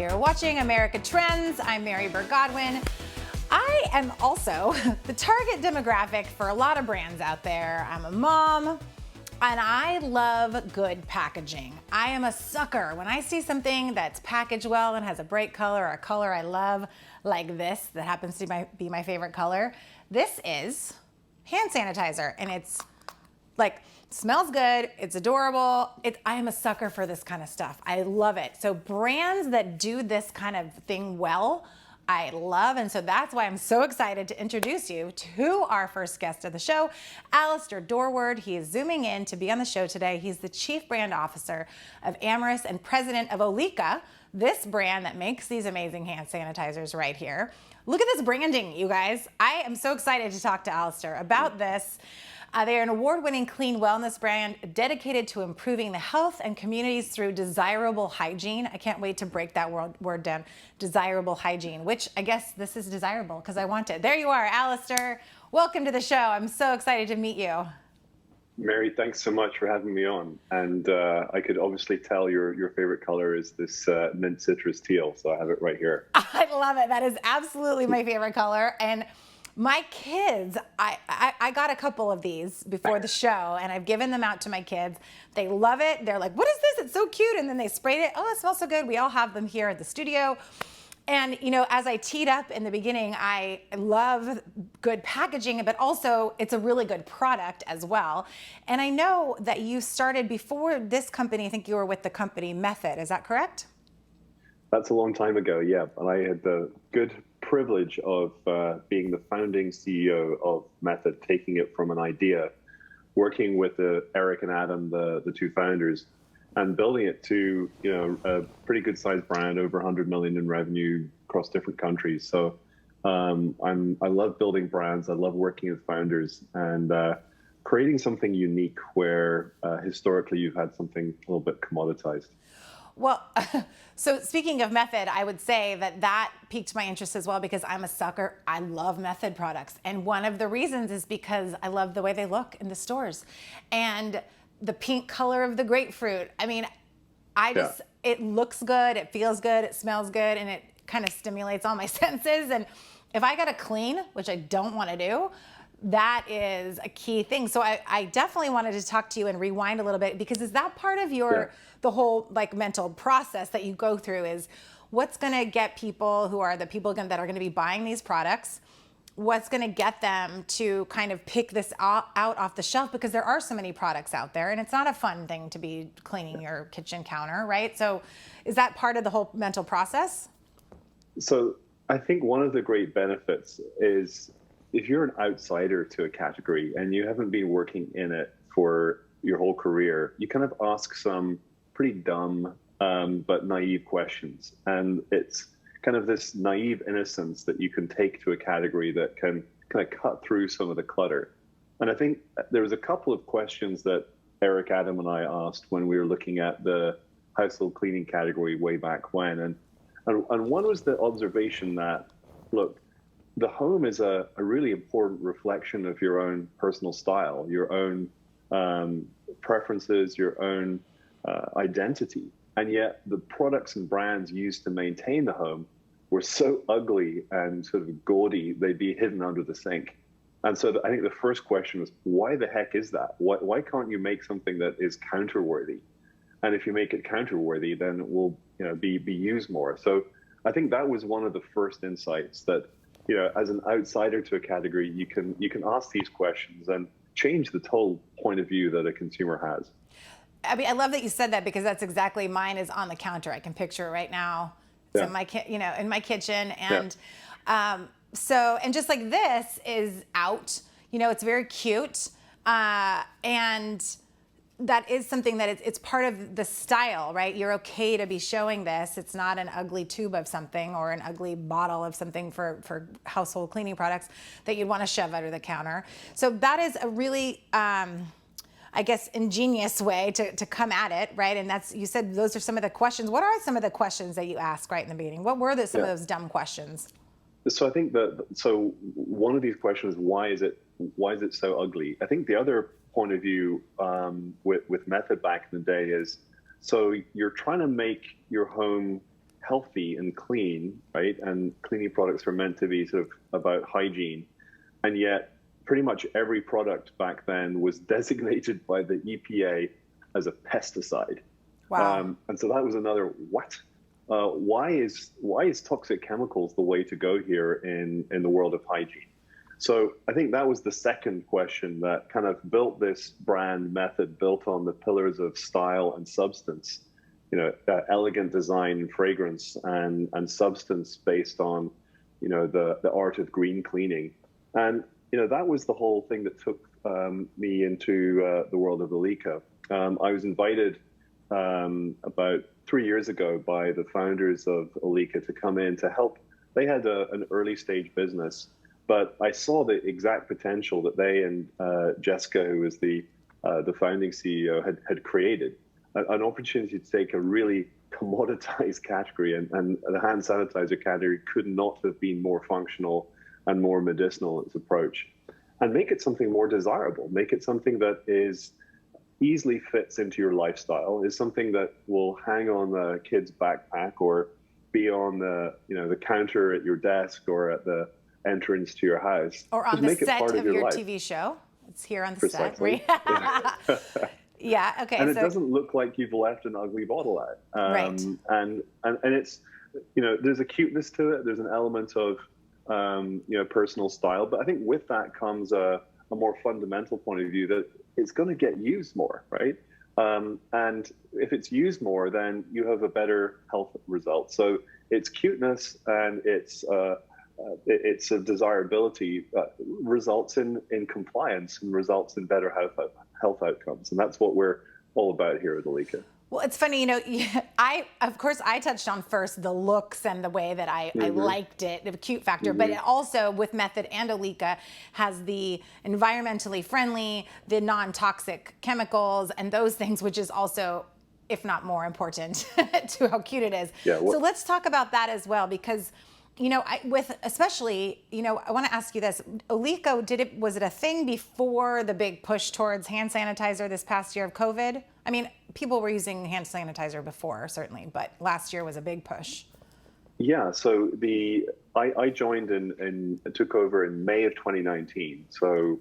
You're watching America Trends. I'm Mary Burt-Godwin. I am also the target demographic for a lot of brands out there. I'm a mom, and I love good packaging. I am a sucker. When I see something that's packaged well and has a bright color or a color I love, like this, that happens to be my favorite color, this is hand sanitizer, and it's like, smells good, it's adorable. I am a sucker for this kind of stuff. I love it. So brands that do this kind of thing well, I love, and so that's why I'm so excited to introduce you to our first guest of the show, Alastair Dorward. He is zooming in to be on the show today. He's the Chief Brand Officer of Amyris and President of Olika, this brand that makes these amazing hand sanitizers right here. Look at this branding, you guys. I am so excited to talk to Alastair about this. They are an award-winning clean wellness brand dedicated to improving the health and communities through desirable hygiene. I can't wait to break that word down, desirable hygiene, which I guess this is desirable because I want it. There you are, Alastair. Welcome to the show. I'm so excited to meet you. Mary, thanks so much for having me on. And I could obviously tell your favorite color is this mint citrus teal, so I have it right here. I love it. That is absolutely my favorite color. And my kids, I got a couple of these before the show, and I've given them out to my kids. They love it. They're like, what is this? It's so cute. And then they sprayed it. Oh, it smells so good. We all have them here at the studio. And, you know, as I teed up in the beginning, I love good packaging, but also it's a really good product as well. And I know that you started before this company. I think you were with the company Method. Is that correct? That's a long time ago, yeah. And I had the good privilege of being the founding CEO of Method, taking it from an idea, working with Eric and Adam, the two founders, and building it to, you know, a pretty good sized brand, over 100 million in revenue across different countries. So I love building brands. I love working with founders and creating something unique where historically you've had something a little bit commoditized. Well, so speaking of Method, I would say that piqued my interest as well because I'm a sucker. I love Method products. And one of the reasons is because I love the way they look in the stores and the pink color of the grapefruit. I mean, it looks good, it feels good, it smells good, and it kind of stimulates all my senses. And if I got to clean, which I don't want to do, that is a key thing. So I definitely wanted to talk to you and rewind a little bit because is that part of your the whole like mental process that you go through is what's going to get people who are the people that are going to be buying these products, what's going to get them to kind of pick this out off the shelf because there are so many products out there and it's not a fun thing to be cleaning your kitchen counter, right? So is that part of the whole mental process? So I think one of the great benefits is if you're an outsider to a category and you haven't been working in it for your whole career, you kind of ask some pretty dumb but naive questions. And it's kind of this naive innocence that you can take to a category that can kind of cut through some of the clutter. And I think there was a couple of questions that Eric, Adam, and I asked when we were looking at the household cleaning category way back when. And one was the observation that, look, the home is a really important reflection of your own personal style, your own preferences, your own identity. And yet the products and brands used to maintain the home were so ugly and sort of gaudy, they'd be hidden under the sink. And so I think the first question was, why the heck is that? Why can't you make something that is counter-worthy? And if you make it counter-worthy, then it will, you know, be used more. So I think that was one of the first insights that, you know, as an outsider to a category, you can ask these questions and change the total point of view that a consumer has. I mean, I love that you said that because that's exactly mine is on the counter. I can picture it right now. It's in my in my kitchen, and so and just like this is out. You know, it's very cute, and that is something that it's part of the style, right? You're okay to be showing this. It's not an ugly tube of something or an ugly bottle of something for household cleaning products that you'd want to shove under the counter. So that is a really I guess, ingenious way to come at it, right? And that's, you said those are some of the questions. What are some of the questions that you asked right in the beginning? What were some of those dumb questions? So I think so one of these questions, why is it so ugly? I think the other point of view with Method back in the day is, so you're trying to make your home healthy and clean, right? And cleaning products are meant to be sort of about hygiene. And yet pretty much every product back then was designated by the EPA as a pesticide. Wow. And so that was another what? Why is toxic chemicals the way to go here in the world of hygiene? So I think that was the second question that kind of built this brand method, built on the pillars of style and substance, elegant design, fragrance, and substance based on, the art of green cleaning. And, that was the whole thing that took me into the world of Alika. I was invited about 3 years ago by the founders of Alika to come in to help. They had an early stage business, but I saw the exact potential that they and Jessica, who was the founding CEO, had created. An opportunity to take a really commoditized category, and the hand sanitizer category could not have been more functional and more medicinal in its approach, and make it something more desirable, make it something that is easily fits into your lifestyle, is something that will hang on the kid's backpack or be on the counter at your desk or at the entrance to your house. Or on the set of your TV show. It's here on the Precisely. set, right? Yeah, okay. And it doesn't look like you've left an ugly bottle out. Right. And it's, there's a cuteness to it. There's an element of, personal style. But I think with that comes a more fundamental point of view that it's going to get used more, right? And if it's used more, then you have a better health result. So it's cuteness and it's a desirability results in compliance and results in better health outcomes. And that's what we're all about here at Alika. Well, it's funny, of course, I touched on first the looks and the way that I liked it, the cute factor, but it also with Method and Alika has the environmentally friendly, the non-toxic chemicals and those things, which is also, if not more important to how cute it is. Yeah, so let's talk about that as well, because I want to ask you this. Alika, was it a thing before the big push towards hand sanitizer this past year of COVID? I mean, people were using hand sanitizer before, certainly, but last year was a big push. Yeah, so I joined and took over in May of 2019. So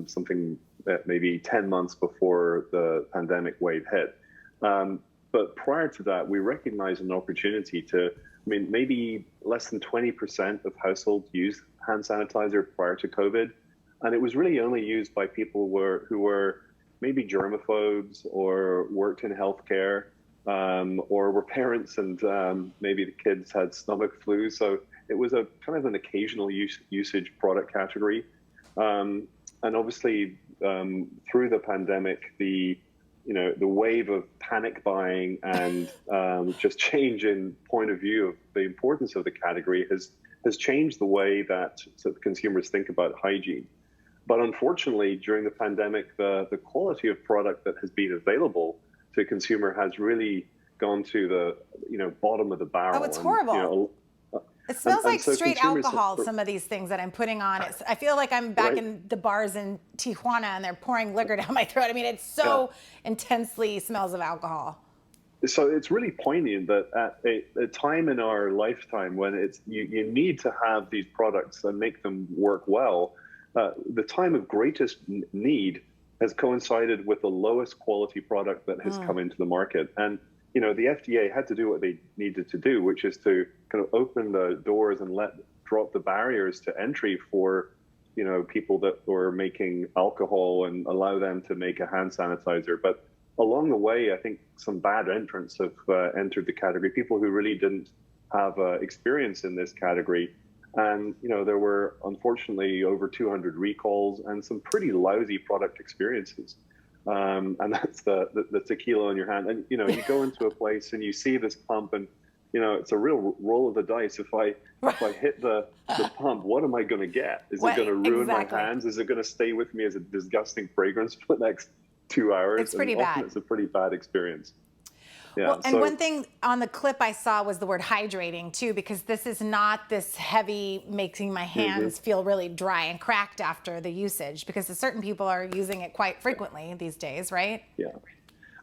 something that maybe 10 months before the pandemic wave hit. But prior to that, we recognized an opportunity to, maybe less than 20% of households used hand sanitizer prior to COVID. And it was really only used by people who were maybe germaphobes or worked in healthcare or were parents and maybe the kids had stomach flu. So it was a kind of an occasional usage product category. And obviously through the pandemic, the wave of panic buying and just change in point of view of the importance of the category has changed the way that consumers think about hygiene. But unfortunately, during the pandemic, the quality of product that has been available to consumer has really gone to the bottom of the barrel. Oh, it's horrible. It smells like straight alcohol, some of these things that I'm putting on. I feel like I'm back in the bars in Tijuana and they're pouring liquor down my throat. It's so intensely smells of alcohol. So it's really poignant that at a time in our lifetime when you need to have these products and make them work well, the time of greatest need has coincided with the lowest quality product that has come into the market. And the FDA had to do what they needed to do, which is to kind of open the doors and drop the barriers to entry for, people that were making alcohol and allow them to make a hand sanitizer. But along the way, I think some bad entrants have entered the category, people who really didn't have experience in this category. And, there were unfortunately over 200 recalls and some pretty lousy product experiences. And that's the tequila in your hand. And, you go into a place and you see this pump and, it's a real roll of the dice. If I hit the pump, what am I going to get? Is it going to ruin my hands? Is it going to stay with me as a disgusting fragrance for the next 2 hours? It's pretty bad. It's a pretty bad experience. Yeah, well, and one thing on the clip I saw was the word hydrating too, because this is not this heavy, making my hands feel really dry and cracked after the usage, because certain people are using it quite frequently these days, right? Yeah.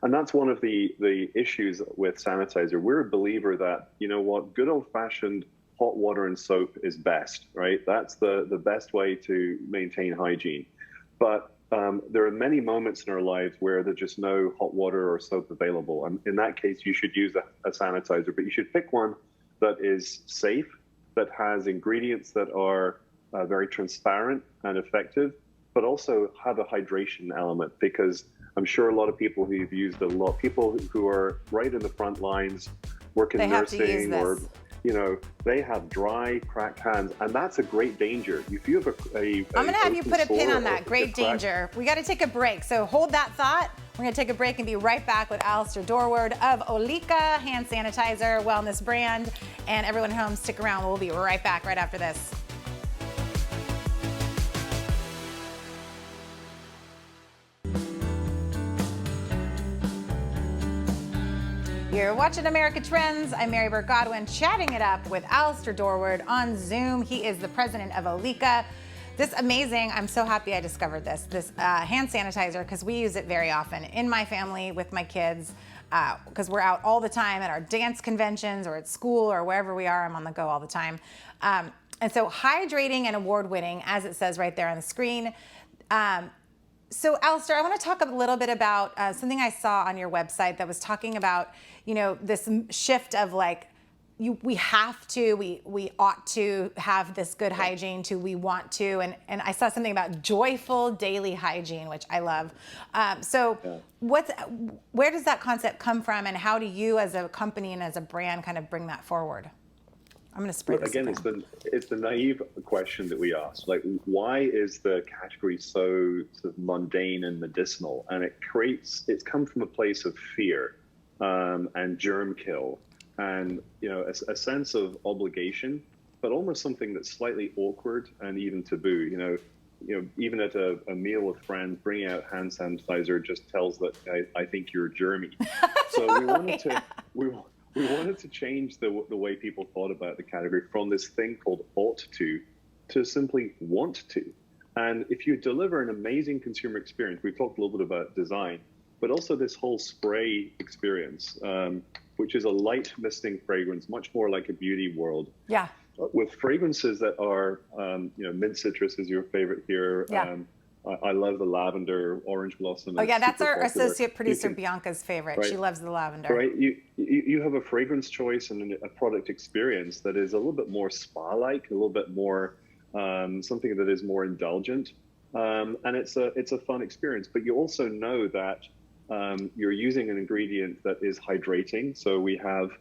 And that's one of the issues with sanitizer. We're a believer that, you know what, good old-fashioned hot water and soap is best, right? That's the best way to maintain hygiene. But there are many moments in our lives where there's just no hot water or soap available. And in that case, you should use a sanitizer, but you should pick one that is safe, that has ingredients that are very transparent and effective, but also have a hydration element, because I'm sure a lot of people who've used a lot, people who are right in the front lines, work in nursing, or, you know, they have dry, cracked hands, and that's a great danger. If you have I'm going to have you put a pin on that. Great danger. We got to take a break, so hold that thought. We're going to take a break and be right back with Alastair Dorward of Olika hand sanitizer, wellness brand, and everyone at home, stick around. We'll be right back right after this. You're watching America Trends. I'm Mary Burt-Godwin, chatting it up with Alastair Dorward on Zoom. He is the president of Olika. This amazing, I'm so happy I discovered this hand sanitizer, because we use it very often in my family with my kids, because we're out all the time at our dance conventions or at school or wherever we are. I'm on the go all the time. And so hydrating and award-winning, as it says right there on the screen. So Alastair, I want to talk a little bit about something I saw on your website that was talking about, you know, this shift of like, we have to, we ought to have this good hygiene to we want to, and I saw something about joyful daily hygiene, which I love. Where does that concept come from, and how do you as a company and as a brand kind of bring that forward? I'm going to spread this again. It's the naive question that we ask, like, why is the category so sort of mundane and medicinal? And it's come from a place of fear and germ kill, and, you know, a sense of obligation, but almost something that's slightly awkward and even taboo. You know, even at a meal with friends, bringing out hand sanitizer just tells that I think you're germy. So we wanted to we wanted to change the way people thought about the category from this thing called ought to simply want to. And if you deliver an amazing consumer experience, we've talked a little bit about design, but also this whole spray experience, which is a light misting fragrance, much more like a beauty world. Yeah. With fragrances that are, you know, mint citrus is your favorite here. Yeah. I love the lavender, orange blossom. Oh yeah, that's our associate producer Bianca's favorite. Right. She loves the lavender. Right. You have a fragrance choice and a product experience that is a little bit more spa-like, a little bit more something that is more indulgent, and it's a fun experience. But you also know that you're using an ingredient that is hydrating. So we have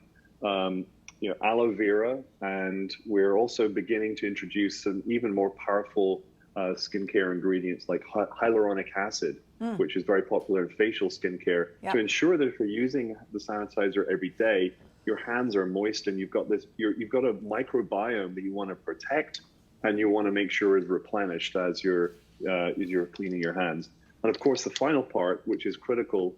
you know, aloe vera, and we're also beginning to introduce some even more powerful skincare ingredients like hyaluronic acid, which is very popular in facial skincare, to ensure that if you're using the sanitizer every day, your hands are moist and you've got a microbiome that you want to protect and you want to make sure is replenished as you're cleaning your hands. And of course, the final part, which is critical,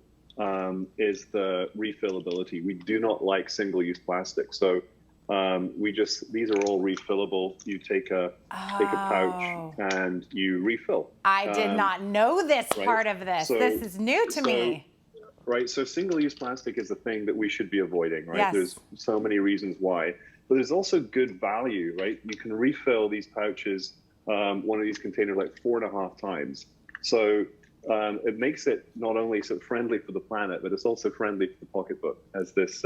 is the refillability. We do not like single-use plastic, so these are all refillable. You take a pouch and you refill. I did not know this part of this. So, this is new to me. Right. So single-use plastic is the thing that we should be avoiding, right? Yes. There's so many reasons why, but there's also good value, right? You can refill these pouches, one of these containers, like 4.5 times. So it makes it not only sort of friendly for the planet, but it's also friendly for the pocketbook, as this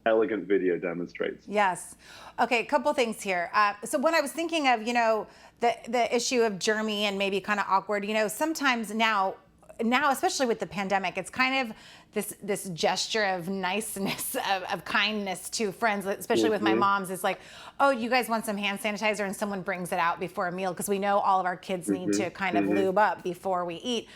elegant video demonstrates. Yes. Okay, a couple things here. So when I was thinking of, you know, the issue of germy and maybe kind of awkward, you know, sometimes now, especially with the pandemic, it's kind of this gesture of niceness, of kindness to friends, especially with my moms. It's like, oh, you guys want some hand sanitizer? And someone brings it out before a meal, because we know all of our kids need to kind of lube up before we eat.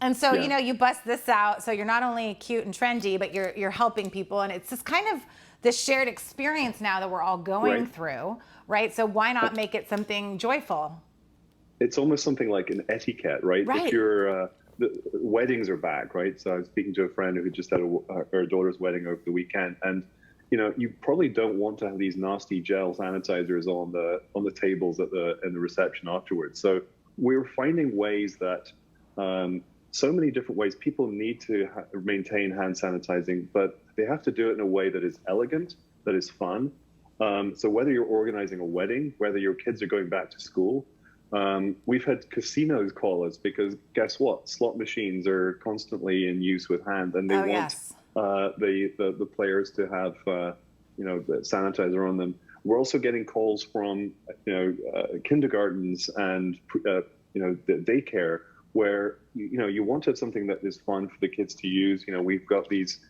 And so, you know, you bust this out, so you're not only cute and trendy, but you're helping people. And it's just kind of this shared experience now that we're all going through, right? So why not make it something joyful? It's almost something like an etiquette, right? If you're, the weddings are back, right? So I was speaking to a friend who just had her daughter's wedding over the weekend, and you know, you probably don't want to have these nasty gel sanitizers on the tables in the reception afterwards. So we're finding ways that so many different ways. People need to maintain hand sanitizing, but they have to do it in a way that is elegant, that is fun. So whether you're organizing a wedding, whether your kids are going back to school, we've had casinos call us because guess what? Slot machines are constantly in use with hand, and they want the players to have the sanitizer on them. We're also getting calls from kindergartens and the daycare where you wanted something that is fun for the kids to use. We've got these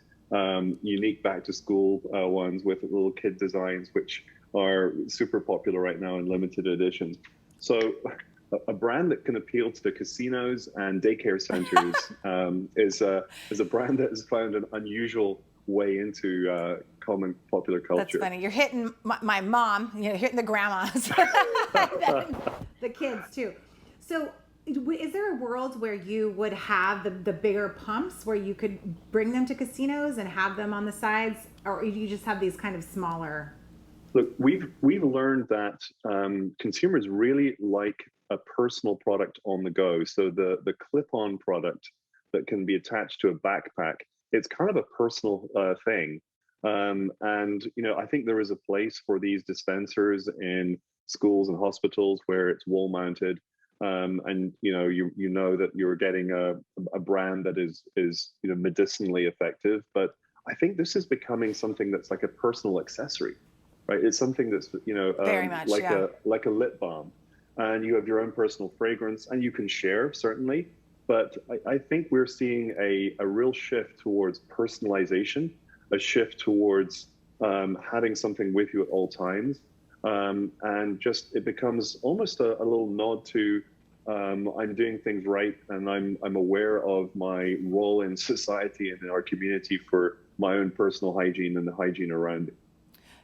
unique back to school ones with little kid designs, which are super popular right now in limited editions. So a brand that can appeal to the casinos and daycare centers is a brand that has found an unusual way into common popular culture. That's funny. You're hitting my mom, hitting the grandmas, the kids too. So is there a world where you would have the bigger pumps where you could bring them to casinos and have them on the sides, or you just have these kind of smaller? Look, we've learned that consumers really like a personal product on the go. So the clip-on product that can be attached to a backpack, it's kind of a personal thing. And I think there is a place for these dispensers in schools and hospitals where it's wall-mounted. And you know that you're getting a brand that is medicinally effective, but I think this is becoming something that's like a personal accessory, right? It's something that's very much, like a lip balm, and you have your own personal fragrance, and you can share certainly. But I think we're seeing a real shift towards personalization, a shift towards having something with you at all times. And just it becomes almost a little nod to I'm doing things right, and I'm aware of my role in society and in our community for my own personal hygiene and the hygiene around it.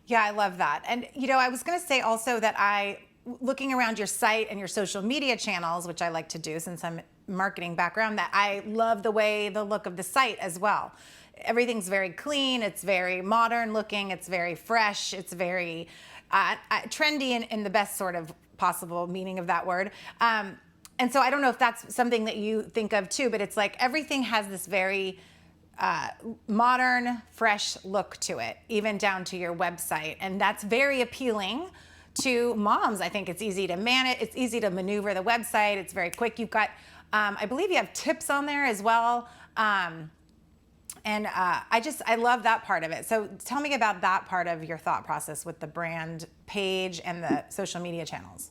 Yeah, I love that. And I was going to say also that looking around your site and your social media channels, which I like to do since I'm marketing background, that I love the look of the site as well. Everything's very clean. It's very modern looking. It's very fresh. It's very trendy in the best sort of possible meaning of that word. And so I don't know if that's something that you think of too, but it's like everything has this very modern, fresh look to it, even down to your website. And that's very appealing to moms. I think it's easy to manage. It's easy to maneuver the website. It's very quick. You've got, I believe you have tips on there as well. And I love that part of it. So tell me about that part of your thought process with the brand page and the social media channels.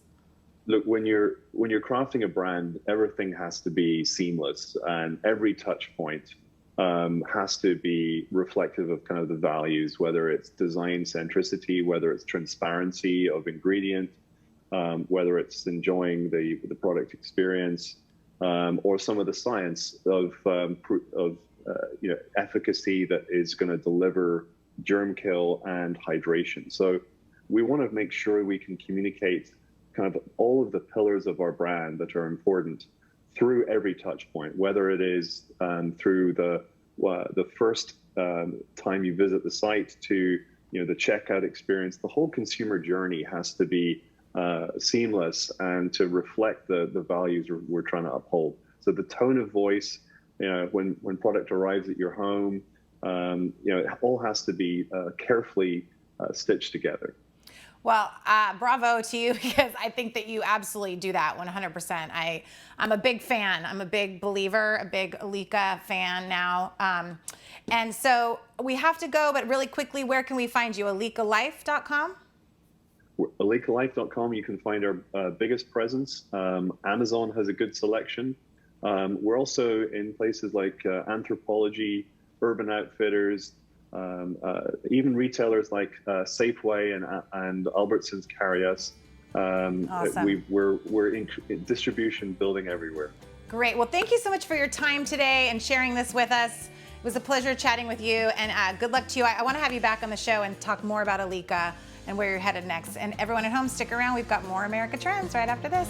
Look, when you're crafting a brand, everything has to be seamless, and every touch point has to be reflective of kind of the values, whether it's design centricity, whether it's transparency of ingredient, whether it's enjoying the product experience, or some of the science of efficacy that is going to deliver germ kill and hydration. So we want to make sure we can communicate kind of all of the pillars of our brand that are important through every touch point, whether it is through the first time you visit the site to the checkout experience. The whole consumer journey has to be seamless and to reflect the values we're trying to uphold. So the tone of voice, when product arrives at your home, it all has to be carefully stitched together. Well, bravo to you, because I think that you absolutely do that 100%. I'm a big fan. I'm a big believer, a big Alika fan now. And so we have to go, but really quickly, where can we find you? AlikaLife.com? AlikaLife.com, you can find our biggest presence. Amazon has a good selection. We're also in places like Anthropologie, Urban Outfitters, even retailers like Safeway and Albertsons carry us. Awesome. We're in distribution building everywhere. Great. Well, thank you so much for your time today and sharing this with us. It was a pleasure chatting with you, and good luck to you. I want to have you back on the show and talk more about Alika and where you're headed next. And everyone at home, stick around. We've got more America Trends right after this.